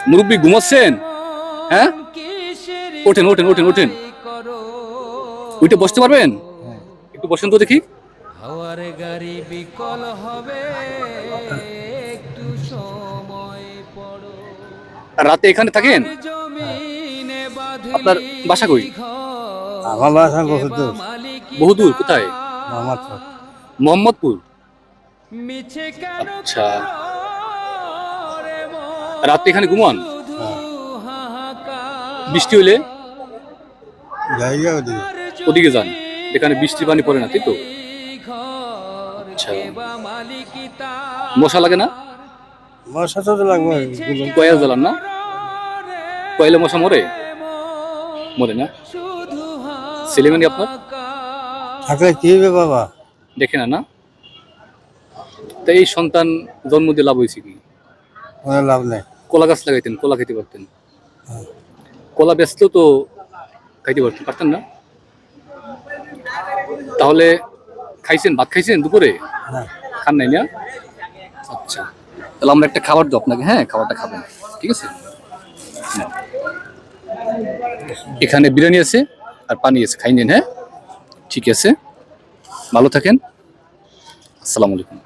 মুরব্বী ঘুমাচ্ছেন? হ্যাঁ, ওঠেন ওঠেন ওঠেন ওঠেন, ওইটা বসতে পারবেন? একটু বসেন তো দেখি। হাওয়ার গাড়ি বিকল হবে, একটু সময় পড়ো। রাতে এখানে থাকেন? আপনার বাসা কই? আমার বাসা বহুদূর। বহুদূর? কোথায়? মোহাম্মদপুর। মোহাম্মদপুর। আচ্ছা, রাতে এখানে ঘুমান? বৃষ্টি হইলে জায়গা ওদিকে। ওদিকে যান, এখানে বৃষ্টি পানি পড়ে না, তাই তো? আচ্ছা, মশা লাগে না? মশা তো লাগবে। কয়েল জ্বালান না? কয়েলে মশা মরে? মরে না? ছেলেমেয়ে আপনার? থাকলে কি হবে বাবা? দেখে না না? তো এই সন্তান জন্ম দিয়ে লাভ হয়েছে কি? কোনো লাভ নেই। কলা গাছ লাগাইতেন, কলা খেতে পারতেন। কলা বেচলেও তো খাইতে পারতেন না? তাহলে খাইছেন, ভাত খাইছেন দুপুরে? খান নাই না? আচ্ছা, তাহলে আমরা একটা খাবার দেবো আপনাকে, হ্যাঁ খাবারটা খাবেন, ঠিক আছে? এখানে বিরিয়ানি আছে আর পানি আছে, খাই নিন। হ্যাঁ ঠিক আছে, ভালো থাকেন, আসসালামু আলাইকুম।